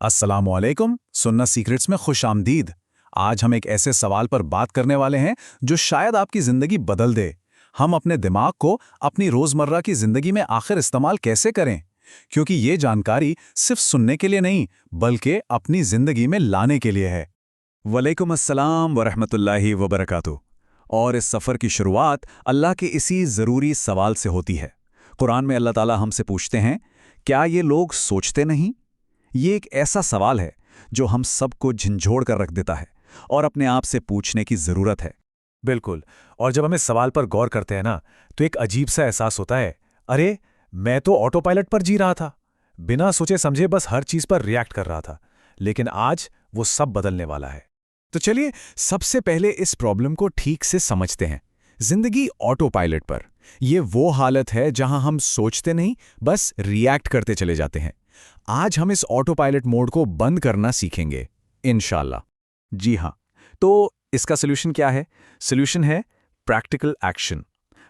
अस्सलामुअलैकुम, सुन्नत सीक्रेट्स में खुश आमदीद। आज हम एक ऐसे सवाल पर बात करने वाले हैं जो शायद आपकी ज़िंदगी बदल दे। हम अपने दिमाग को अपनी रोज़मर्रा की ज़िंदगी में आखिर इस्तेमाल कैसे करें? क्योंकि ये जानकारी सिर्फ सुनने के लिए नहीं, बल्कि अपनी ज़िंदगी में लाने के लिए है। वलैकुम अस्सलाम वरहमतुल्लाहि वबरकातुहू। और इस सफ़र की शुरुआत अल्लाह के इसी ज़रूरी सवाल से होती है। कुरान में अल्लाह ताला हमसे पूछते हैं, क्या ये लोग सोचते नहीं? ये एक ऐसा सवाल है जो हम सबको झंझोड़ कर रख देता है और अपने आप से पूछने की ज़रूरत है। बिल्कुल। और जब हम इस सवाल पर गौर करते हैं ना, तो एक अजीब सा एहसास होता है, अरे मैं तो ऑटो पायलट पर जी रहा था, बिना सोचे समझे बस हर चीज पर रिएक्ट कर रहा था। लेकिन आज वो सब बदलने वाला है। तो चलिए सबसे पहले इस प्रॉब्लम को ठीक से समझते हैं। जिंदगी ऑटो पायलट पर, यह वो हालत है जहां हम सोचते नहीं, बस रिएक्ट करते चले जाते हैं। आज हम इस ऑटो पायलट मोड को बंद करना सीखेंगे, इंशाल्लाह। जी हाँ, तो इसका सोल्यूशन क्या है? सोल्यूशन है प्रैक्टिकल एक्शन।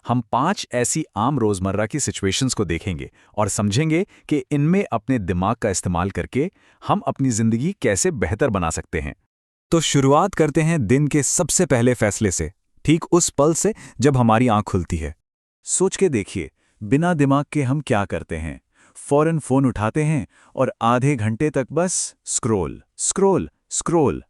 हम 5 ऐसी आम रोजमर्रा की सिचुएशंस को देखेंगे और समझेंगे कि इनमें अपने दिमाग का इस्तेमाल करके हम अपनी जिंदगी कैसे बेहतर बना सकते हैं। तो शुरुआत करते हैं दिन के सबसे पहले फैसले से, ठीक उस पल से जब हमारी आंख खुलती है। सोच के देखिए, बिना दिमाग के हम क्या करते हैं? फौरन फोन उठाते हैं और आधे घंटे तक बस स्क्रॉल स्क्रॉल स्क्रॉल।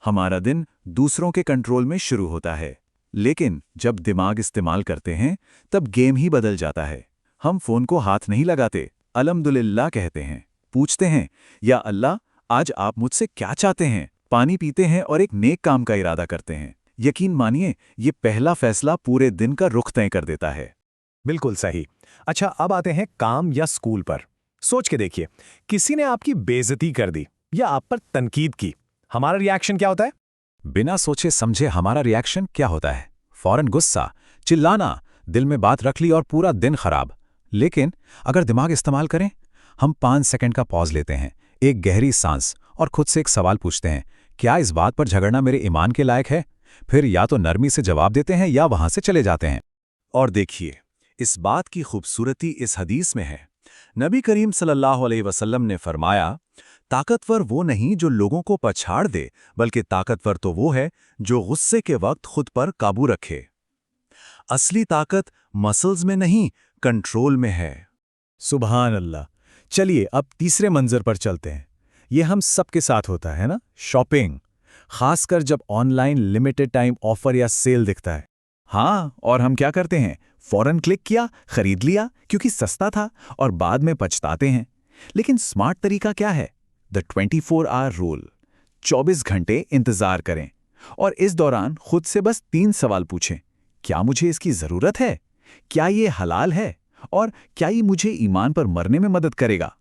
हमारा दिन दूसरों के कंट्रोल में शुरू होता है। लेकिन जब दिमाग इस्तेमाल करते हैं, तब गेम ही बदल जाता है। हम फोन को हाथ नहीं लगाते, अल्हम्दुलिल्लाह कहते हैं, पूछते हैं, या अल्लाह आज आप मुझसे क्या चाहते हैं? पानी पीते हैं और एक नेक काम का इरादा करते हैं। यकीन मानिए, ये पहला फैसला पूरे दिन का रुख तय कर देता है। बिल्कुल सही। अच्छा, अब आते हैं काम या स्कूल पर। सोच के देखिए, किसी ने आपकी बेइज्जती कर दी या आप पर तनकीद की, हमारा रिएक्शन क्या होता है? बिना सोचे समझे हमारा रिएक्शन क्या होता है? फौरन गुस्सा, चिल्लाना, दिल में बात रख ली और पूरा दिन खराब। लेकिन अगर दिमाग इस्तेमाल करें, हम 5 सेकंड का पॉज लेते हैं, एक गहरी सांस, और खुद से एक सवाल पूछते हैं, क्या इस बात पर झगड़ना मेरे ईमान के लायक है? फिर या तो नरमी से जवाब देते हैं या वहां से चले जाते हैं। और देखिए, इस बात की खूबसूरती इस हदीस में है। नबी करीम सल्लल्लाहु अलैहि वसल्लम ने फरमाया, ताकतवर वो नहीं जो लोगों को पछाड़ दे, बल्कि ताकतवर तो वो है जो गुस्से के वक्त खुद पर काबू रखे। असली ताकत मसल्स में नहीं, कंट्रोल में है। सुभान अल्लाह। चलिए अब तीसरे मंजर पर चलते हैं। ये हम सबके साथ होता है ना, शॉपिंग। खासकर जब ऑनलाइन लिमिटेड टाइम ऑफर या सेल दिखता है। हाँ, और हम क्या करते हैं? फौरन क्लिक किया, खरीद लिया क्योंकि सस्ता था, और बाद में पछताते हैं। लेकिन स्मार्ट तरीका क्या है? The 24 our rule. 24 घंटे इंतजार करें और इस दौरान खुद से बस 3 सवाल पूछें। क्या मुझे इसकी जरूरत है? क्या ये हलाल है? और क्या ये मुझे ईमान पर मरने में मदद करेगा?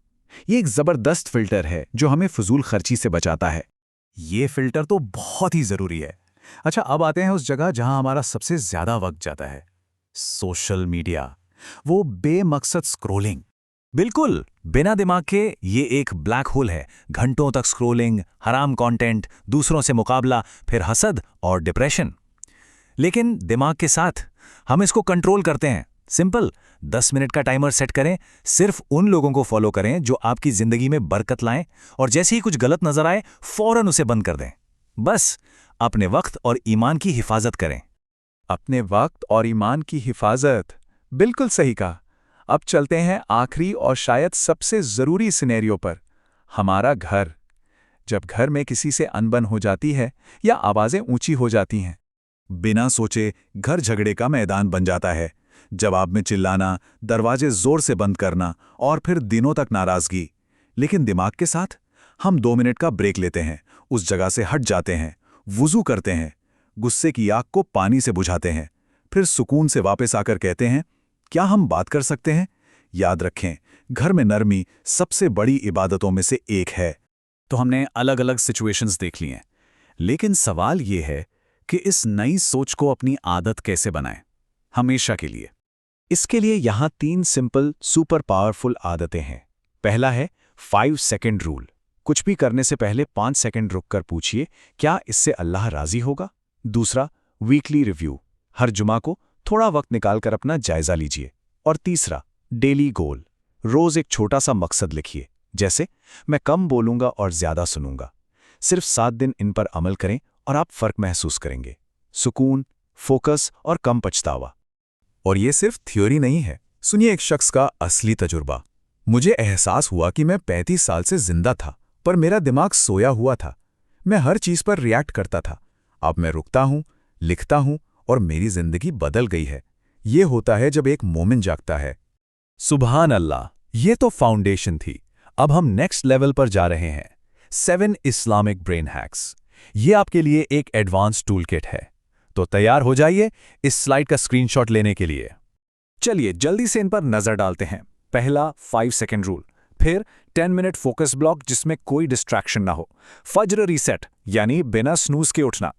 ये एक जबरदस्त फिल्टर है जो हमें फजूल खर्ची से बचाता है। ये फिल्टर तो बहुत ही जरूरी है। अच्छा, अब आते हैं उस जगह जहां हमारा सबसे ज्यादा वक्त जाता है, सोशल मीडिया। वो बेमकसद स्क्रोलिंग। बिल्कुल बिना दिमाग के ये एक ब्लैक होल है। घंटों तक स्क्रोलिंग, हराम कंटेंट, दूसरों से मुकाबला, फिर हसद और डिप्रेशन। लेकिन दिमाग के साथ हम इसको कंट्रोल करते हैं। सिंपल, 10 मिनट का टाइमर सेट करें। सिर्फ उन लोगों को फॉलो करें जो आपकी जिंदगी में बरकत लाएं, और जैसे ही कुछ गलत नजर आए फौरन उसे बंद कर दें। बस अपने वक्त और ईमान की हिफाजत करें। अपने वक्त और ईमान की हिफाजत, बिल्कुल सही कहा। अब चलते हैं आखिरी और शायद सबसे जरूरी सिनेरियो पर, हमारा घर। जब घर में किसी से अनबन हो जाती है या आवाजें ऊंची हो जाती हैं, बिना सोचे घर झगड़े का मैदान बन जाता है। जवाब में चिल्लाना, दरवाजे जोर से बंद करना, और फिर दिनों तक नाराजगी। लेकिन दिमाग के साथ हम 2 मिनट का ब्रेक लेते हैं, उस जगह से हट जाते हैं, वुजू करते हैं, गुस्से की आग को पानी से बुझाते हैं, फिर सुकून से वापस आकर कहते हैं, क्या हम बात कर सकते हैं? याद रखें, घर में नरमी सबसे बड़ी इबादतों में से एक है। तो हमने अलग अलग सिचुएशंस देख ली हैं, लेकिन सवाल यह है कि इस नई सोच को अपनी आदत कैसे बनाएं, हमेशा के लिए। इसके लिए यहां 3 सिंपल सुपर पावरफुल आदतें हैं। पहला है 5 सेकंड रूल। कुछ भी करने से पहले 5 सेकंड रुककर पूछिए, क्या इससे अल्लाह राजी होगा? दूसरा, वीकली रिव्यू। हर जुमा को थोड़ा वक्त निकालकर अपना जायजा लीजिए। और तीसरा, डेली गोल। रोज एक छोटा सा मकसद लिखिए, जैसे मैं कम बोलूंगा और ज्यादा सुनूंगा। सिर्फ 7 दिन इन पर अमल करें और आप फर्क महसूस करेंगे। सुकून, फोकस और कम पछतावा। और ये सिर्फ थ्योरी नहीं है। सुनिए एक शख्स का असली तजुर्बा। मुझे एहसास हुआ कि मैं 35 साल से जिंदा था, पर मेरा दिमाग सोया हुआ था। मैं हर चीज पर रिएक्ट करता था। अब मैं रुकता हूं, लिखता हूं और मेरी जिंदगी बदल गई है। ये होता है जब एक मोमिन जागता है। सुभान अल्लाह, ये तो फाउंडेशन थी। अब हम नेक्स्ट लेवल पर जा रहे हैं। 7 इस्लामिक ब्रेन हैक्स। ये आपके लिए एक एडवांस टूल किट है। तो तैयार हो जाइए इस स्लाइड का स्क्रीनशॉट लेने के लिए। चलिए जल्दी से इन पर नजर डालते हैं। पहला 5 सेकंड रूल, फिर 10 मिनट फोकस ब्लॉक जिसमें कोई डिस्ट्रैक्शन ना हो, फज्र रीसेट यानी बिना स्नूज के उठना,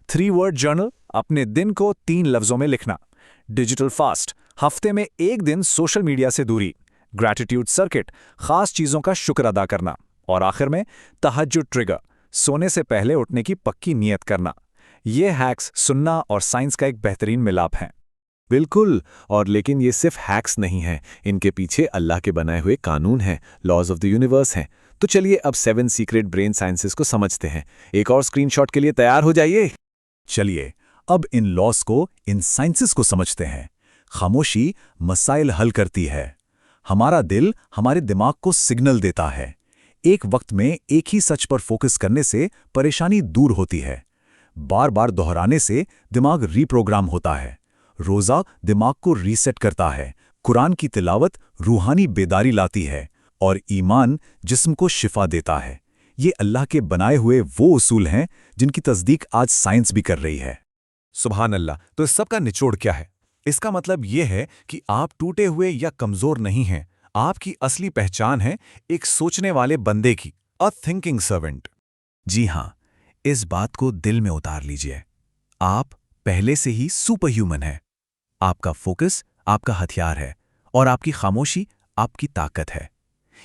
3 वर्ड जर्नल अपने दिन को 3 लफ्जों में लिखना, डिजिटल फास्ट हफ्ते में 1 दिन सोशल मीडिया से दूरी, ग्रैटिट्यूड सर्किट खास चीजों का शुक्र अदा करना, और आखिर में तहज्जुद ट्रिगर सोने से पहले उठने की पक्की नियत करना। ये हैक्स सुन्ना और साइंस का एक बेहतरीन मिलाप हैं। बिल्कुल, और लेकिन ये सिर्फ हैक्स नहीं है, इनके पीछे अल्लाह के बनाए हुए कानून हैं, लॉज ऑफ द यूनिवर्स हैं। तो चलिए अब 7 सीक्रेट ब्रेन साइंसेस को समझते हैं। एक और स्क्रीनशॉट के लिए तैयार हो जाइए। चलिए अब इन लॉस को, इन साइंसेस को समझते हैं। खामोशी मसाइल हल करती है। हमारा दिल हमारे दिमाग को सिग्नल देता है। एक वक्त में एक ही सच पर फोकस करने से परेशानी दूर होती है। बार बार दोहराने से दिमाग रीप्रोग्राम होता है। रोज़ा दिमाग को रीसेट करता है। कुरान की तिलावत रूहानी बेदारी लाती है और ईमान जिस्म को शिफा देता है। ये अल्लाह के बनाए हुए वो उसूल हैं जिनकी तस्दीक आज साइंस भी कर रही है। सुभान अल्लाह। तो इस सब का निचोड़ क्या है? इसका मतलब यह है कि आप टूटे हुए या कमजोर नहीं हैं। आपकी असली पहचान है एक सोचने वाले बंदे की, अ थिंकिंग सर्वेंट। जी हां, इस बात को दिल में उतार लीजिए। आप पहले से ही सुपर ह्यूमन हैं। आपका फोकस आपका हथियार है और आपकी खामोशी आपकी ताकत है।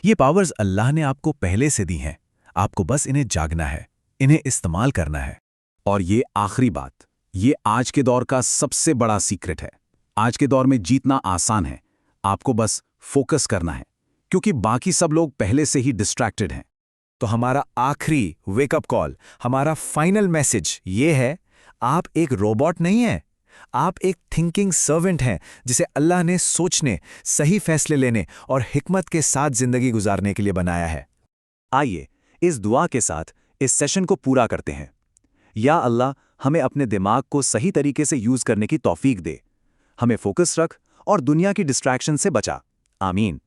ये पावर्स अल्लाह ने आपको पहले से दी हैं। आपको बस इन्हें जागना है, इन्हें इस्तेमाल करना है। और ये आखिरी बात, ये आज के दौर का सबसे बड़ा सीक्रेट है। आज के दौर में जीतना आसान है, आपको बस फोकस करना है, क्योंकि बाकी सब लोग पहले से ही डिस्ट्रैक्टेड हैं। तो हमारा आखिरी वेकअप कॉल, हमारा फाइनल मैसेज ये है, आप एक रोबोट नहीं हैं। आप एक थिंकिंग सर्वेंट हैं जिसे अल्लाह ने सोचने, सही फैसले लेने और हिकमत के साथ जिंदगी गुजारने के लिए बनाया है। आइए इस दुआ के साथ इस सेशन को पूरा करते हैं। या अल्लाह, हमें अपने दिमाग को सही तरीके से यूज करने की तौफीक दे। हमें फोकस रख और दुनिया की डिस्ट्रैक्शन से बचा। आमीन।